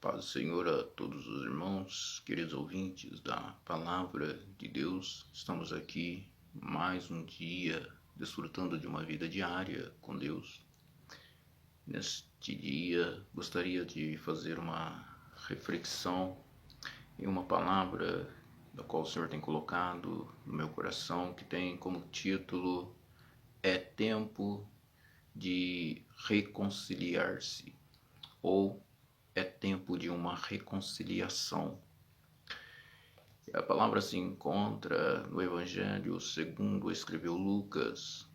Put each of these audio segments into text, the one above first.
Paz do Senhor a todos os irmãos, queridos ouvintes da Palavra de Deus. Estamos aqui mais um dia desfrutando de uma vida diária com Deus. Neste dia gostaria de fazer uma reflexão em uma palavra da qual o Senhor tem colocado no meu coração, que tem como título "É tempo de reconciliar-se", ou é tempo de uma reconciliação. A palavra se encontra no Evangelho segundo escreveu Lucas,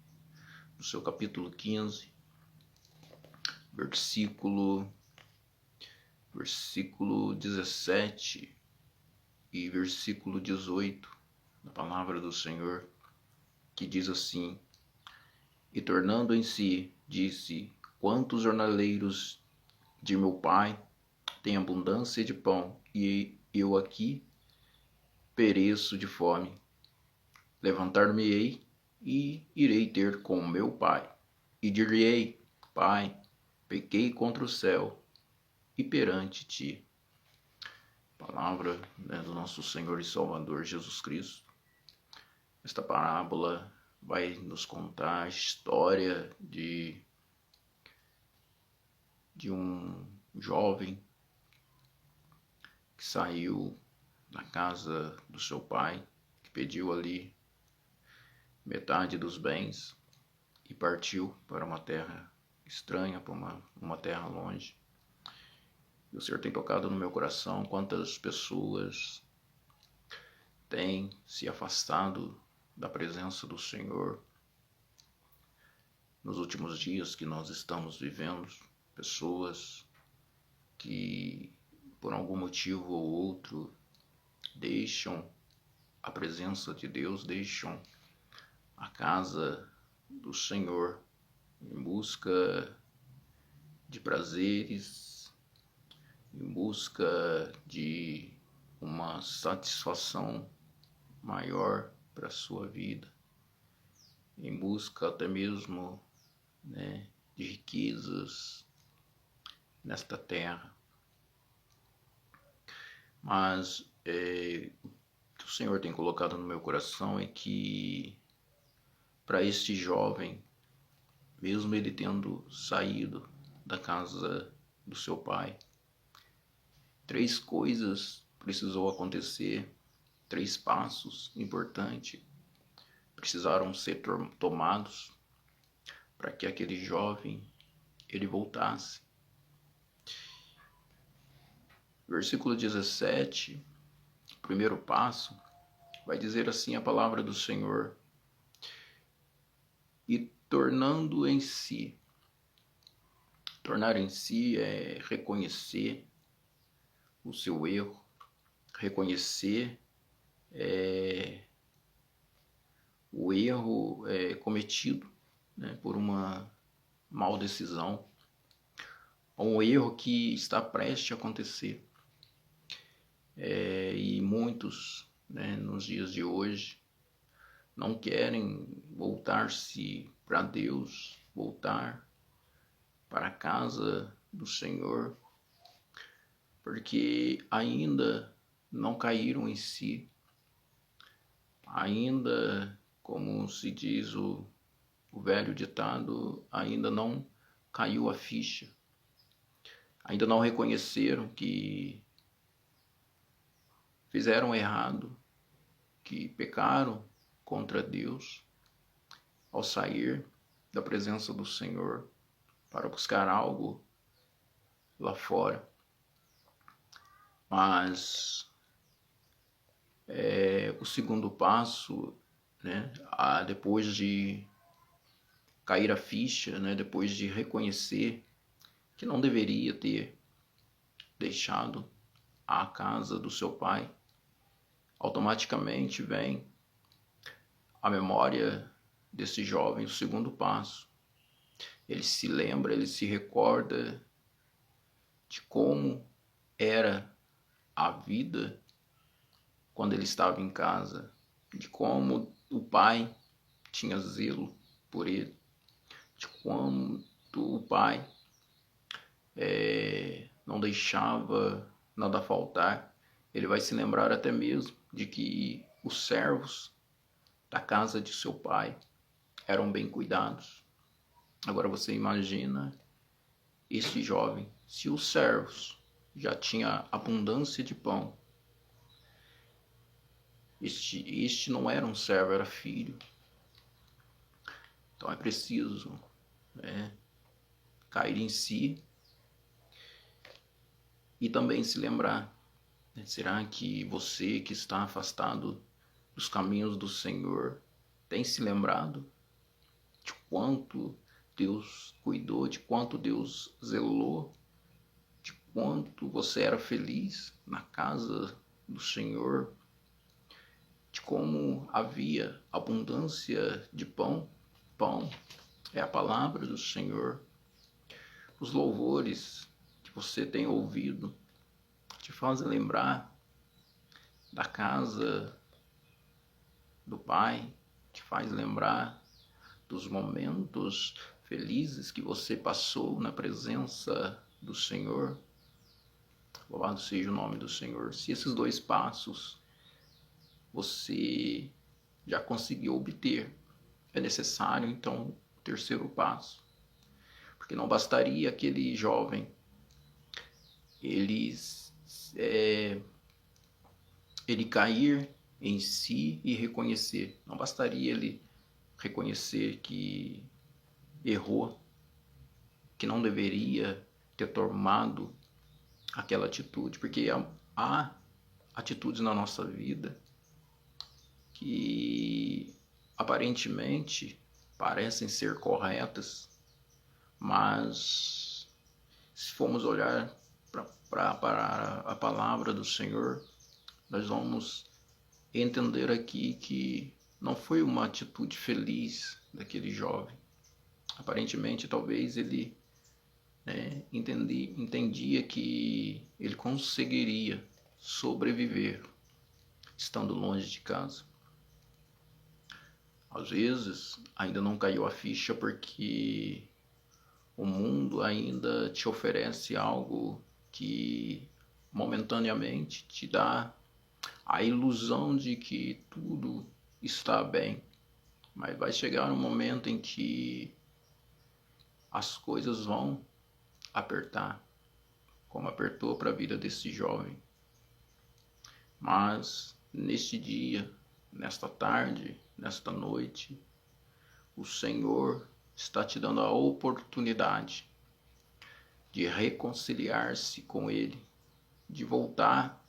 no seu capítulo 15, versículo 17 e versículo 18, na palavra do Senhor, que diz assim: "E tornando em si, disse: Quantos jornaleiros de meu pai têm abundância de pão, e eu aqui pereço de fome. Levantar-me-ei e irei ter com meu pai, e dir-lhe-ei: Pai, pequei contra o céu e perante ti." Palavra do nosso Senhor e Salvador Jesus Cristo. Esta parábola vai nos contar a história de um jovem que saiu da casa do seu pai, que pediu ali metade dos bens e partiu para uma terra estranha, para uma terra longe. E o Senhor tem tocado no meu coração quantas pessoas têm se afastado da presença do Senhor nos últimos dias que nós estamos vivendo. Pessoas que, por algum motivo ou outro, deixam a presença de Deus, deixam a casa do Senhor em busca de prazeres, em busca de uma satisfação maior para a sua vida, em busca até mesmo de riquezas nesta terra. Mas o que o Senhor tem colocado no meu coração é que para este jovem, mesmo ele tendo saído da casa do seu pai, 3 coisas precisou acontecer, 3 passos importantes precisaram ser tomados para que aquele jovem ele voltasse. Versículo 17, primeiro passo, vai dizer assim a palavra do Senhor: "E tornando em si." Tornar em si é reconhecer o seu erro, reconhecer o erro cometido por uma mal decisão, um erro que está prestes a acontecer. E muitos, nos dias de hoje, não querem voltar-se para Deus, voltar para a casa do Senhor, porque ainda não caíram em si, ainda, como se diz o velho ditado, ainda não caiu a ficha, ainda não reconheceram que fizeram errado, que pecaram contra Deus ao sair da presença do Senhor para buscar algo lá fora. Mas o segundo passo, depois de cair a ficha, depois de reconhecer que não deveria ter deixado a casa do seu pai, automaticamente vem a memória desse jovem, o segundo passo. Ele se lembra, ele se recorda de como era a vida quando ele estava em casa, de como o pai tinha zelo por ele, de como o pai não deixava nada faltar. Ele vai se lembrar até mesmo de que os servos da casa de seu pai eram bem cuidados. Agora você imagina este jovem, se os servos já tinham abundância de pão, este não era um servo, era filho. Então é preciso cair em si e também se lembrar, será que você que está afastado dos caminhos do Senhor tem se lembrado de quanto Deus cuidou, de quanto Deus zelou, de quanto você era feliz na casa do Senhor, de como havia abundância de pão? Pão é a palavra do Senhor. Os louvores que você tem ouvido te fazem lembrar da casa do Pai, te faz lembrar dos momentos felizes que você passou na presença do Senhor. Louvado seja o nome do Senhor. Se esses dois passos você já conseguiu obter, é necessário então o terceiro passo. Porque não bastaria aquele jovem ele cair em si e reconhecer. Não bastaria ele reconhecer que errou, que não deveria ter tomado aquela atitude, porque há atitudes na nossa vida que aparentemente parecem ser corretas, mas se formos olhar para a palavra do Senhor, nós vamos entender aqui que não foi uma atitude feliz daquele jovem. Aparentemente, talvez ele entendia que ele conseguiria sobreviver estando longe de casa. Às vezes, ainda não caiu a ficha porque o mundo ainda te oferece algo que momentaneamente te dá a ilusão de que tudo está bem. Mas vai chegar um momento em que as coisas vão apertar, como apertou para a vida desse jovem. Mas neste dia, nesta tarde, nesta noite, o Senhor está te dando a oportunidade de reconciliar-se com Ele, de voltar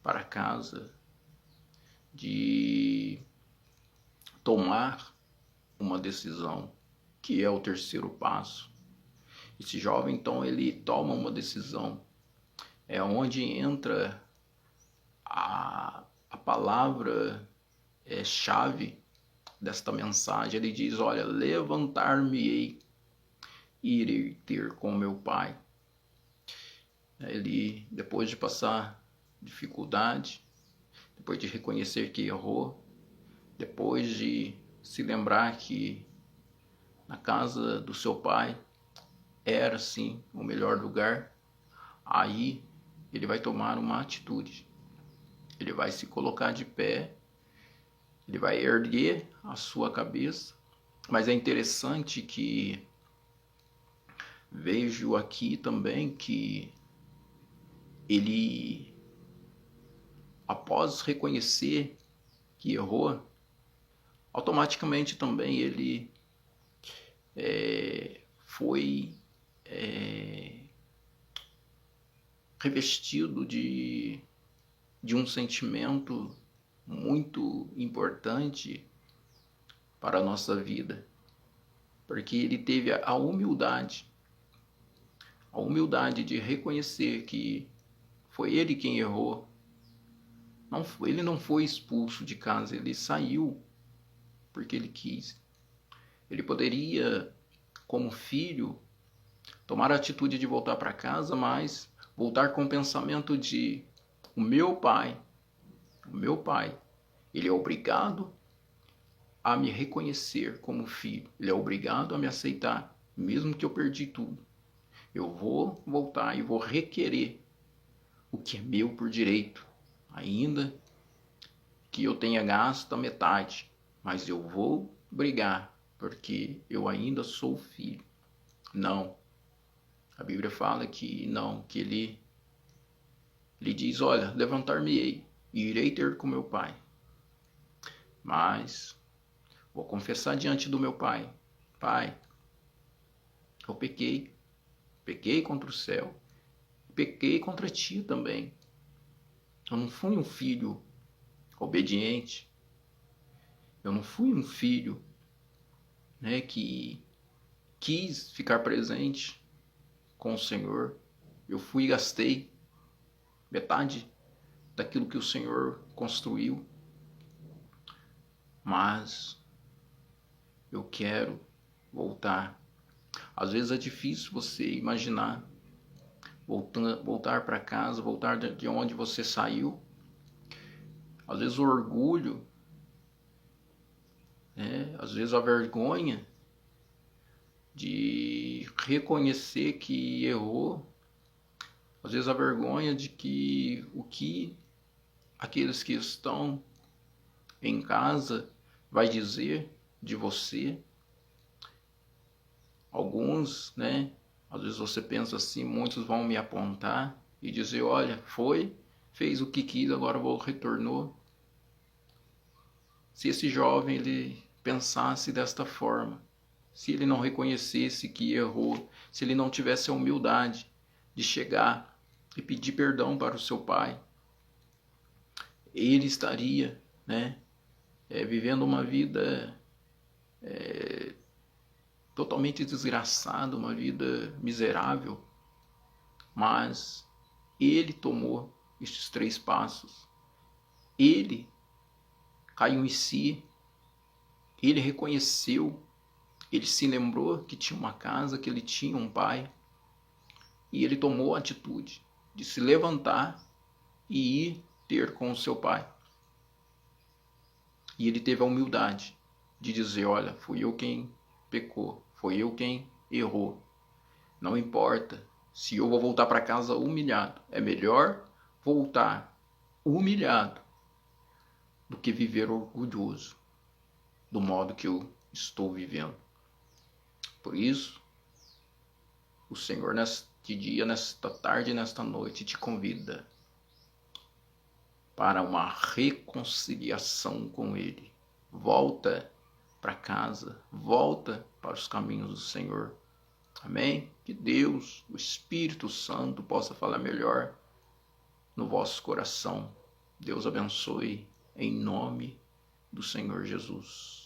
para casa, de tomar uma decisão, que é o terceiro passo. Esse jovem, então, ele toma uma decisão. É onde entra a palavra chave desta mensagem. Ele diz, olha, levantar-me-ei e irei ter com meu pai. Ele, depois de passar dificuldade, depois de reconhecer que errou, depois de se lembrar que na casa do seu pai era sim o melhor lugar, aí ele vai tomar uma atitude. Ele vai se colocar de pé, ele vai erguer a sua cabeça. Mas é interessante que vejo aqui também que ele, após reconhecer que errou, automaticamente também ele foi revestido de um sentimento muito importante para a nossa vida, porque ele teve a humildade de reconhecer que foi ele quem errou. Ele não foi expulso de casa, ele saiu porque ele quis. Ele poderia, como filho, tomar a atitude de voltar para casa, mas voltar com o pensamento de o meu pai, ele é obrigado a me reconhecer como filho, ele é obrigado a me aceitar, mesmo que eu perdi tudo, Eu vou voltar e vou requerer o que é meu por direito, ainda que eu tenha gasto a metade, mas eu vou brigar, porque eu ainda sou filho. Não. A Bíblia fala que não, que ele diz, olha, levantar-me-ei e irei ter com meu pai. Mas vou confessar diante do meu pai, pai, eu pequei contra o céu, pequei contra ti também. Eu não fui um filho obediente, eu não fui um filho, né, que quis ficar presente com o Senhor. Eu fui e gastei metade daquilo que o Senhor construiu, mas eu quero voltar. Às vezes é difícil você imaginar voltar para casa, voltar de onde você saiu. Às vezes o orgulho, né? Às vezes a vergonha de reconhecer que errou, às vezes a vergonha de que o que aqueles que estão em casa vai dizer de você. Alguns, né? Às vezes você pensa assim, muitos vão me apontar e dizer, olha, fez o que quis, agora retornou. Se esse jovem ele pensasse desta forma, se ele não reconhecesse que errou, se ele não tivesse a humildade de chegar e pedir perdão para o seu pai, ele estaria, né, vivendo uma vida totalmente desgraçada, uma vida miserável. Mas ele tomou estes 3 passos. Ele caiu em si, ele reconheceu, ele se lembrou que tinha uma casa, que ele tinha um pai, e ele tomou a atitude de se levantar e ir ter com o seu pai. E ele teve a humildade de dizer, olha, fui eu quem pecou, foi eu quem errou. Não importa se eu vou voltar para casa humilhado, é melhor voltar humilhado do que viver orgulhoso do modo que eu estou vivendo. Por isso, o Senhor neste dia, nesta tarde, nesta noite te convida para uma reconciliação com Ele. Volta para casa, volta para os caminhos do Senhor. Amém? Que Deus, o Espírito Santo, possa falar melhor no vosso coração. Deus abençoe em nome do Senhor Jesus.